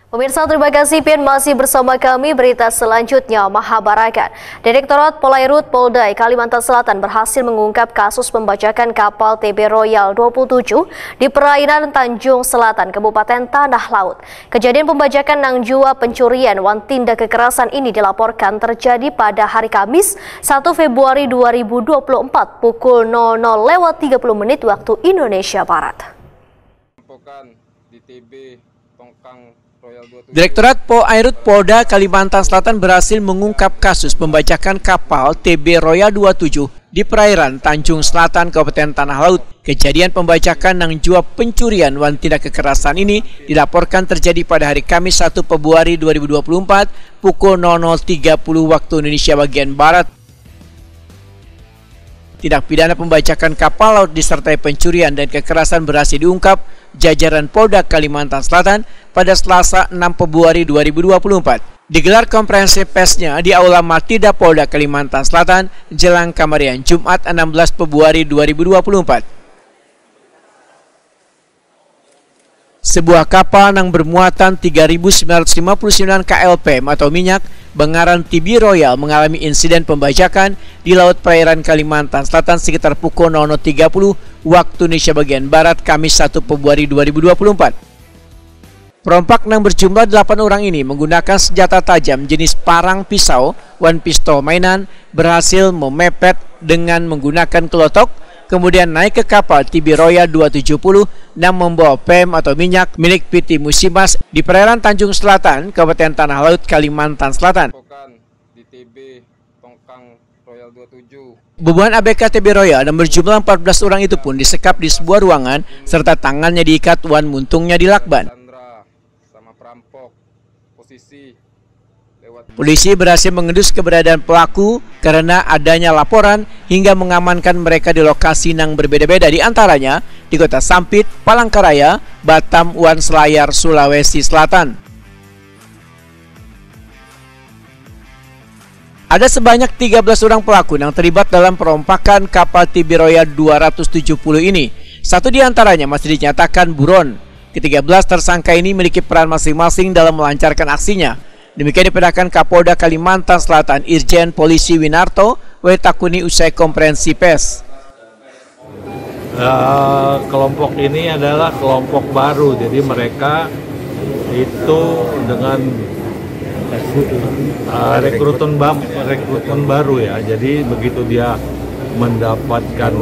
Pemirsa, terima kasih Pian masih bersama kami. Berita selanjutnya, Mahabarakan. Direktorat Polairut Polda Kalimantan Selatan berhasil mengungkap kasus pembajakan kapal TB Royal 27 di perairan Tanjung Selatan, Kabupaten Tanah Laut. Kejadian pembajakan nang jua pencurian wan tindak kekerasan ini dilaporkan terjadi pada hari Kamis 1 Februari 2024 pukul 00.30 waktu Indonesia Barat. Di TB Tongkang Direktorat Polairut Polda Kalimantan Selatan berhasil mengungkap kasus pembajakan kapal TB Royal 27 di perairan Tanjung Selatan, Kabupaten Tanah Laut. Kejadian pembajakan nang jua pencurian wan tindak kekerasan ini dilaporkan terjadi pada hari Kamis 1 Februari 2024 pukul 00.30 waktu Indonesia bagian Barat. Tindak pidana pembajakan kapal laut disertai pencurian dan kekerasan berhasil diungkap jajaran Polda Kalimantan Selatan pada Selasa 6 Februari 2024. Digelar konferensi persnya di Aula Martida Polda Kalimantan Selatan jelang Kamarian Jumat 16 Februari 2024. Sebuah kapal yang bermuatan 3.959 KLPM atau minyak Bengaran TB Royal mengalami insiden pembajakan di Laut Perairan Kalimantan Selatan sekitar pukul 00.30 waktu Indonesia bagian Barat Kamis 1 Februari 2024. Perompak yang berjumlah 8 orang ini menggunakan senjata tajam jenis parang pisau wan pistol mainan berhasil memepet dengan menggunakan kelotok, kemudian naik ke kapal TB Royal 270 yang membawa PM atau minyak milik PT Musimas di perairan Tanjung Selatan, Kabupaten Tanah Laut, Kalimantan Selatan. Di TB Tongkang Royal 27. Beban ABK TB Royal yang berjumlah 14 orang itu pun disekap di sebuah ruangan serta tangannya diikat wan muntungnya dilakban. Polisi berhasil mengendus keberadaan pelaku karena adanya laporan hingga mengamankan mereka di lokasi yang berbeda-beda, di antaranya di Kota Sampit, Palangkaraya, Batam, wan Selayar, Sulawesi Selatan. Ada sebanyak 13 orang pelaku yang terlibat dalam perompakan kapal TB Royal 270 ini. Satu di antaranya masih dinyatakan buron. Ke-13 tersangka ini memiliki peran masing-masing dalam melancarkan aksinya. Demikian diperintahkan Kapolda Kalimantan Selatan Irjen Polisi Winarto Wetakuni usai konferensi pers. Kelompok ini adalah kelompok baru, jadi mereka itu dengan rekrutmen baru ya. Jadi begitu dia mendapatkan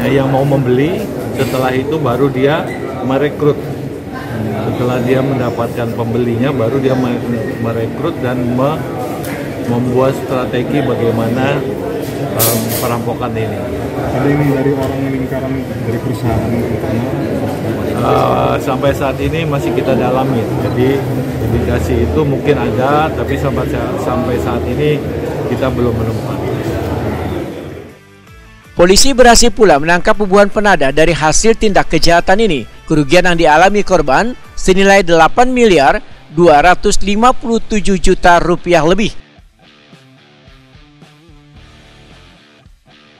yang mau membeli, setelah itu baru dia merekrut. Setelah dia mendapatkan pembelinya, baru dia merekrut dan membuat strategi bagaimana perampokan ini. Ada ini dari orang lingkaran dari perusahaan sampai saat ini masih kita dalami. Jadi indikasi itu mungkin ada, tapi sampai saat ini kita belum menemukan. Polisi berhasil pula menangkap pembunuhan penadah dari hasil tindak kejahatan ini. Kerugian yang dialami korban senilai 8.257 juta rupiah lebih.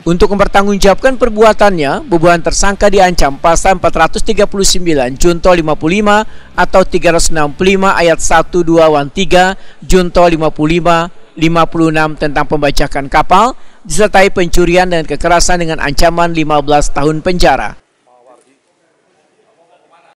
Untuk mempertanggungjawabkan perbuatannya, pembunuhan tersangka diancam pasal 439 Junto 55 atau 365 ayat 1, 2, 3 Junto 55 56 tentang pembajakan kapal disertai pencurian dan kekerasan dengan ancaman 15 tahun penjara.